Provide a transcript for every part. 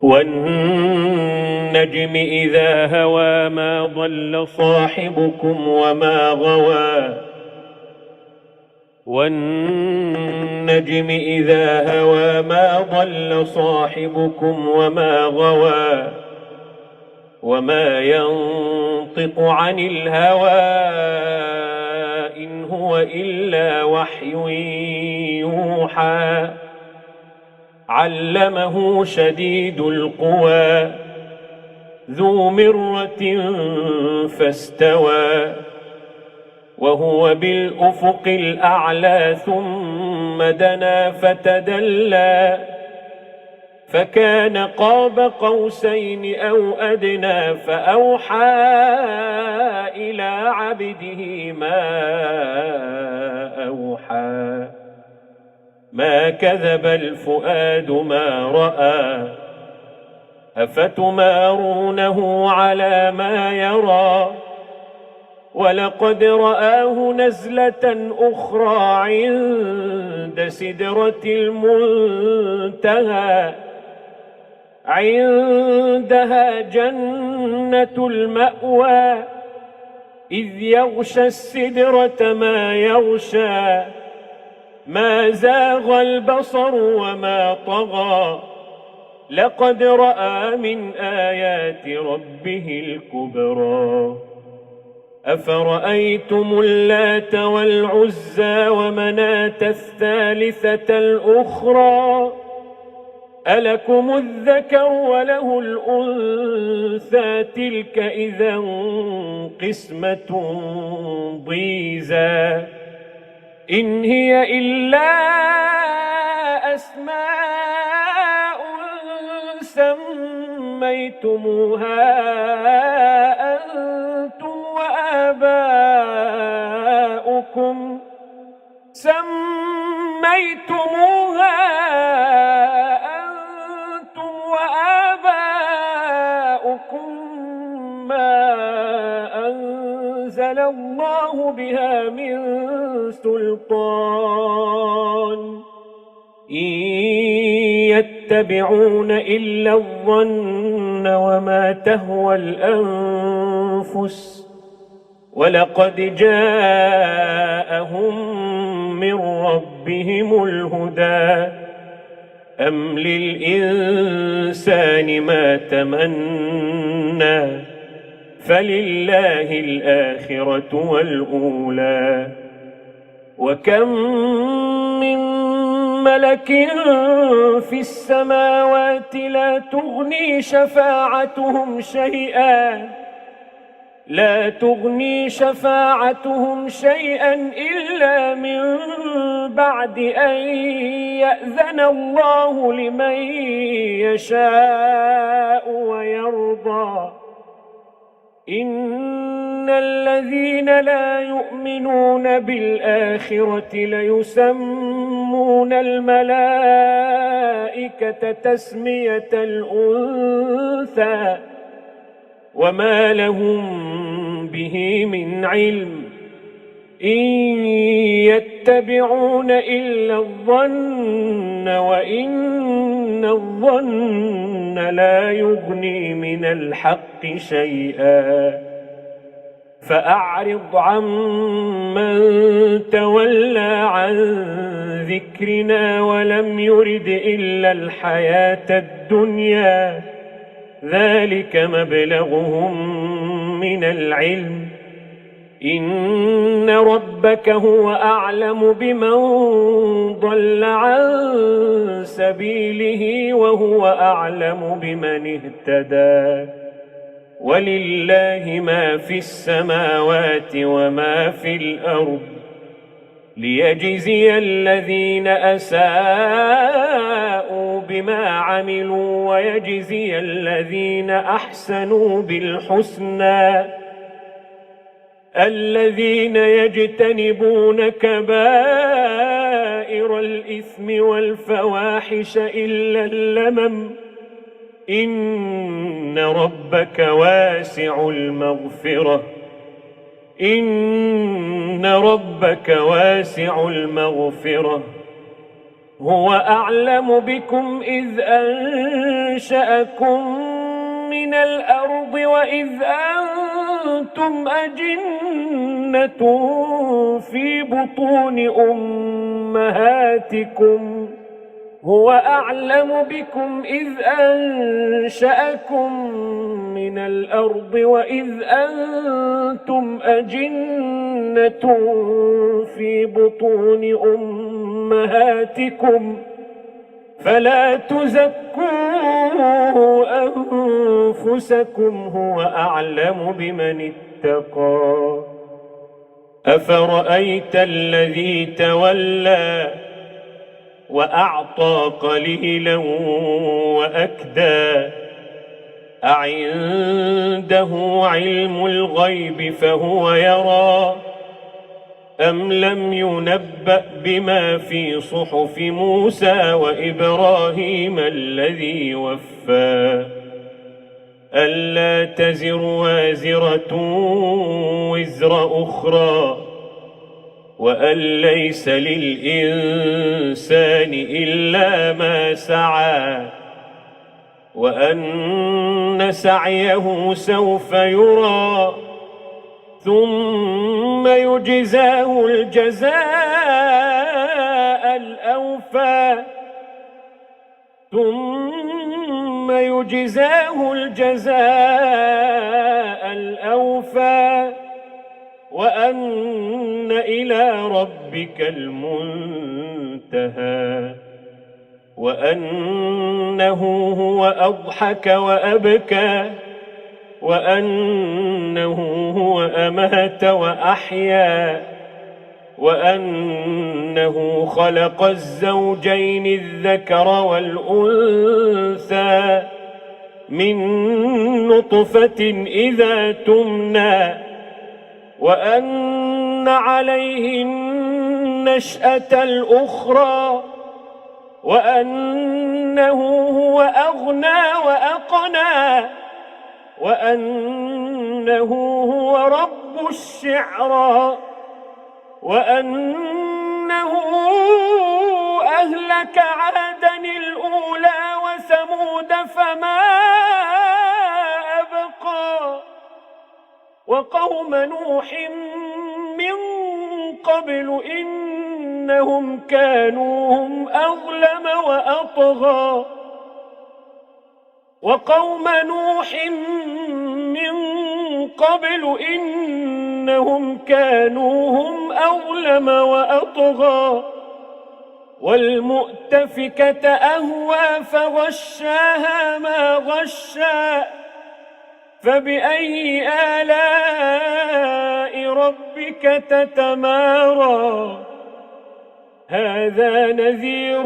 والنجم إذا هوى ما ضل صاحبكم وما غوى والنجم إذا هوى ما ضل صاحبكم وما غوى وما ينطق عن الهوى إن هو إلا وحي يوحى علمه شديد القوى ذو مرة فاستوى وهو بالأفق الأعلى ثم دنا فتدلى فكان قاب قوسين أو أدنى فأوحى إلى عبده ما أوحى ما كذب الفؤاد ما رأى أفتمارونه على ما يرى ولقد رآه نزلة أخرى عند سدرة المنتهى عندها جنة المأوى إذ يغشى السدرة ما يغشى ما زاغ البصر وما طغى لقد رأى من آيات ربه الكبرى أفرأيتم اللات والعزى ومناة الثالثة الأخرى ألكم الذكر وله الأنثى تلك إذا قسمة ضيزى إن هي إلا أسماء سميتموها أنتم وآباؤكم ما أنزل الله بها من سلطان إن يتبعون إلا الظن وما تهوى الأنفس ولقد جاءهم من ربهم الهدى أم للإنسان ما تمنى فلله الآخرة والأولى وكم من ملك في السماوات لا تغني شفاعتهم شيئا إلا من بعد أن يأذن الله لمن يشاء ويرضى إن الذين لا يؤمنون بالآخرة ليسمون الملائكة تسمية الأنثى وما لهم به من علم إن يتبعون إلا الظن وإن الظن لا يغني من الحق شيئا فأعرض عمن تولى عن ذكرنا ولم يرد إلا الحياة الدنيا ذلك مبلغهم من العلم إن ربك هو أعلم بمن ضل عن سبيله وهو أعلم بمن اهتدى ولله ما في السماوات وما في الأرض ليجزي الذين أساءوا بما عملوا ويجزي الذين أحسنوا بالحسنى الذين يجتنبون كبائر الإثم والفواحش إلا اللمم إن ربك واسع المغفرة إن ربك واسع المغفرة هو أعلم بكم إذ أنشأكم من الأرض وإذ أنتم أجنة في بطون أمهاتكم هو أعلم بكم إذ أنشأكم من الأرض وإذ أنتم أجنة في بطون أمهاتكم فلا تزكوا أنفسكم هو أعلم بمن اتقى أفرأيت الذي تولى وأعطى قليلا وأكدى أعنده علم الغيب فهو يرى أم لم ينبأ بما في صحف موسى وإبراهيم الذي وفى ألا تزر وازرة وزر أخرى وأن ليس للإنسان إلا ما سعى وأن سعيه سوف يرى ثم يجزاه الجزاء الأوفى وأن إلى ربك المنتهى وأنه هو أضحك وأبكى وأنه هو أمات وأحيا وأنه خلق الزوجين الذكر والأنثى من نطفة إذا تمنى وأن عليه النشأة الأخرى وأنه هو أغنى وأقنى وأنه هو رب الشعرى وأنه أهلك عادا الأولى وثمود فما أبقى وقوم نوح من قبل إنهم كانوا هم أظلم وأطغى وقوم نوح من قبل إنهم كانوا هم أظلم وأطغى والمؤتفكة أهوى فغشاها ما غشا فبأي آلاء ربك تتمارى هذا نذير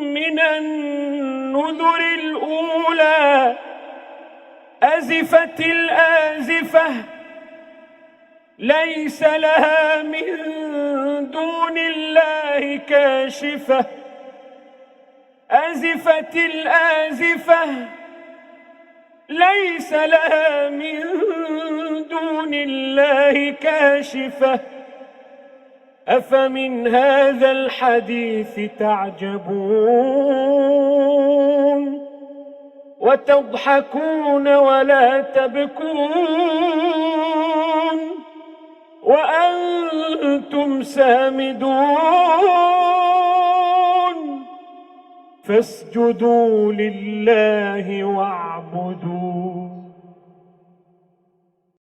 من النذر الأولى أزفت الآزفة ليس لها من دون الله كاشفة أزفت الآزفة ليس لها من دون الله كاشفة أفمن هذا الحديث تعجبون وتضحكون ولا تبكون وأنتم سامدون فاسجدوا لله واعبدوا